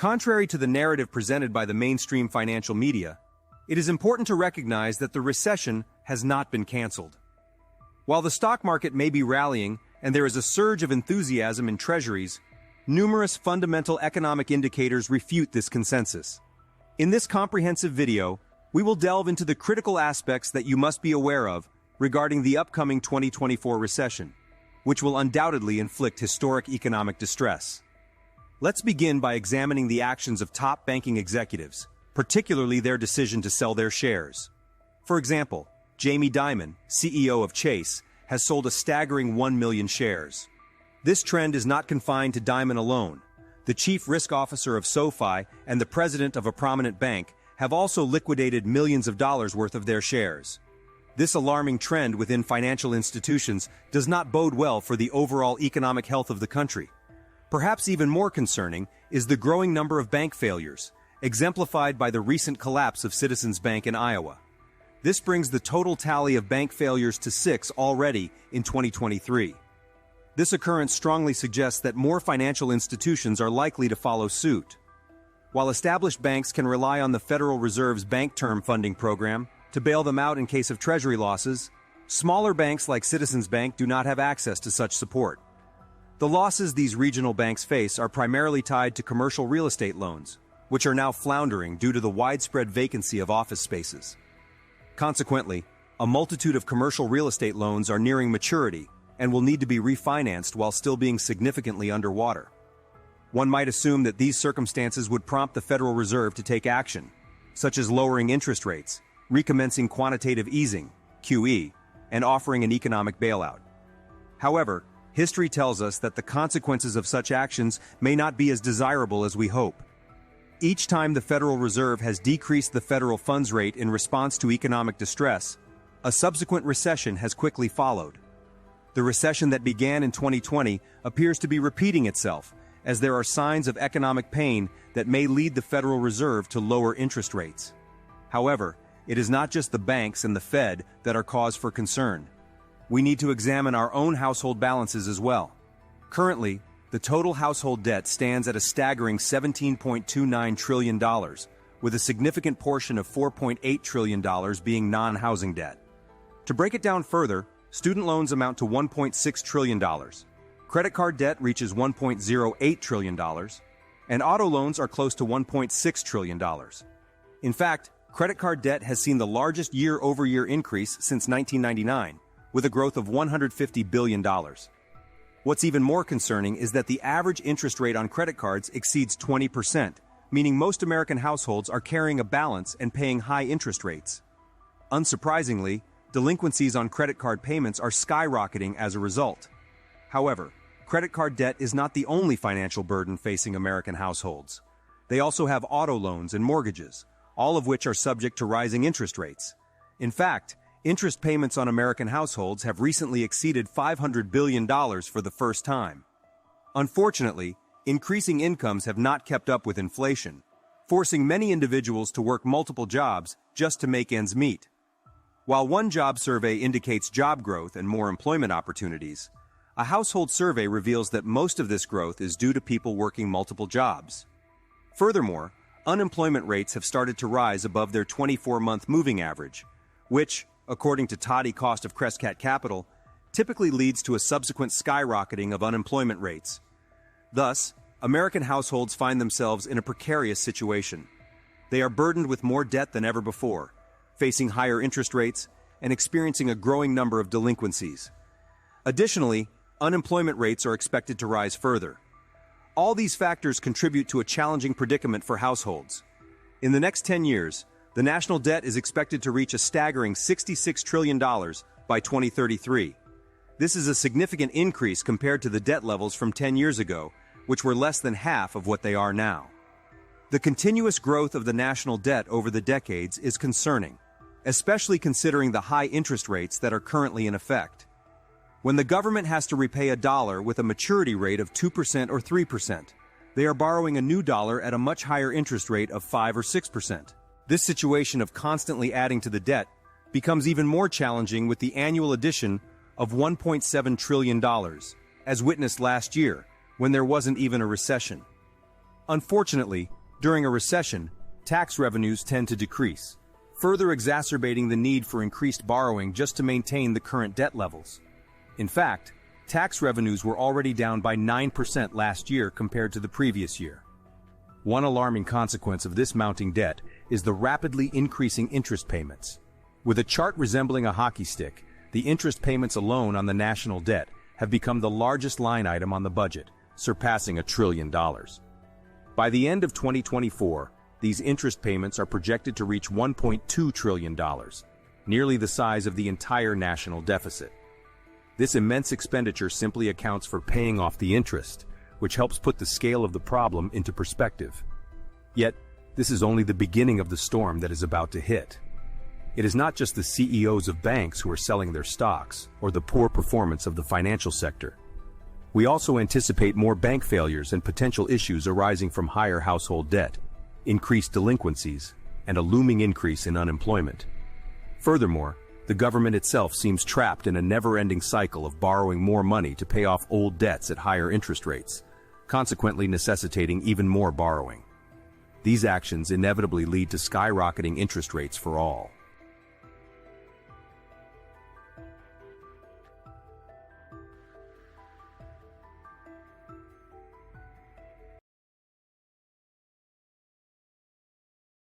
Contrary to the narrative presented by the mainstream financial media, it is important to recognize that the recession has not been canceled. While the stock market may be rallying and there is a surge of enthusiasm in treasuries, numerous fundamental economic indicators refute this consensus. In this comprehensive video, we will delve into the critical aspects that you must be aware of regarding the upcoming 2024 recession, which will undoubtedly inflict historic economic distress. Let's begin by examining the actions of top banking executives, particularly their decision to sell their shares. For example, Jamie Dimon, CEO of Chase, has sold a staggering 1 million shares. This trend is not confined to Dimon alone. The chief risk officer of SoFi and the president of a prominent bank have also liquidated millions of dollars worth of their shares. This alarming trend within financial institutions does not bode well for the overall economic health of the country. Perhaps even more concerning is the growing number of bank failures, exemplified by the recent collapse of Citizens Bank in Iowa. This brings the total tally of bank failures to 6 already in 2023. This occurrence strongly suggests that more financial institutions are likely to follow suit. While established banks can rely on the Federal Reserve's Bank Term Funding Program to bail them out in case of treasury losses, smaller banks like Citizens Bank do not have access to such support. The losses these regional banks face are primarily tied to commercial real estate loans, which are now floundering due to the widespread vacancy of office spaces. Consequently, a multitude of commercial real estate loans are nearing maturity and will need to be refinanced while still being significantly underwater. One might assume that these circumstances would prompt the Federal Reserve to take action, such as lowering interest rates, recommencing quantitative easing, QE, and offering an economic bailout. However, history tells us that the consequences of such actions may not be as desirable as we hope. Each time the Federal Reserve has decreased the federal funds rate in response to economic distress, a subsequent recession has quickly followed. The recession that began in 2020 appears to be repeating itself, as there are signs of economic pain that may lead the Federal Reserve to lower interest rates. However, it is not just the banks and the Fed that are cause for concern. We need to examine our own household balances as well. Currently, the total household debt stands at a staggering $17.29 trillion, with a significant portion of $4.8 trillion being non-housing debt. To break it down further, student loans amount to $1.6 trillion, credit card debt reaches $1.08 trillion, and auto loans are close to $1.6 trillion. In fact, credit card debt has seen the largest year-over-year increase since 1999, with a growth of $150 billion. What's even more concerning is that the average interest rate on credit cards exceeds 20%, meaning most American households are carrying a balance and paying high interest rates. Unsurprisingly, delinquencies on credit card payments are skyrocketing as a result. However, credit card debt is not the only financial burden facing American households. They also have auto loans and mortgages, all of which are subject to rising interest rates. In fact, interest payments on American households have recently exceeded $500 billion for the first time. Unfortunately, increasing incomes have not kept up with inflation, forcing many individuals to work multiple jobs just to make ends meet. While one job survey indicates job growth and more employment opportunities, a household survey reveals that most of this growth is due to people working multiple jobs. Furthermore, unemployment rates have started to rise above their 24-month moving average, which, according to Toddy Cost of Crescat Capital, typically leads to a subsequent skyrocketing of unemployment rates. Thus, American households find themselves in a precarious situation. They are burdened with more debt than ever before, facing higher interest rates, and experiencing a growing number of delinquencies. Additionally, unemployment rates are expected to rise further. All these factors contribute to a challenging predicament for households. In the next 10 years, the national debt is expected to reach a staggering $66 trillion by 2033. This is a significant increase compared to the debt levels from 10 years ago, which were less than half of what they are now. The continuous growth of the national debt over the decades is concerning, especially considering the high interest rates that are currently in effect. When the government has to repay a dollar with a maturity rate of 2% or 3%, they are borrowing a new dollar at a much higher interest rate of 5 or 6%. This situation of constantly adding to the debt becomes even more challenging with the annual addition of $1.7 trillion, as witnessed last year, when there wasn't even a recession. Unfortunately, during a recession, tax revenues tend to decrease, further exacerbating the need for increased borrowing just to maintain the current debt levels. In fact, tax revenues were already down by 9% last year compared to the previous year. One alarming consequence of this mounting debt is the rapidly increasing interest payments. With a chart resembling a hockey stick, the interest payments alone on the national debt have become the largest line item on the budget, surpassing $1 trillion. By the end of 2024, these interest payments are projected to reach $1.2 trillion, nearly the size of the entire national deficit. This immense expenditure simply accounts for paying off the interest, which helps put the scale of the problem into perspective. Yet, this is only the beginning of the storm that is about to hit. It is not just the CEOs of banks who are selling their stocks, or the poor performance of the financial sector. We also anticipate more bank failures and potential issues arising from higher household debt, increased delinquencies, and a looming increase in unemployment. Furthermore, the government itself seems trapped in a never-ending cycle of borrowing more money to pay off old debts at higher interest rates, consequently necessitating even more borrowing. These actions inevitably lead to skyrocketing interest rates for all.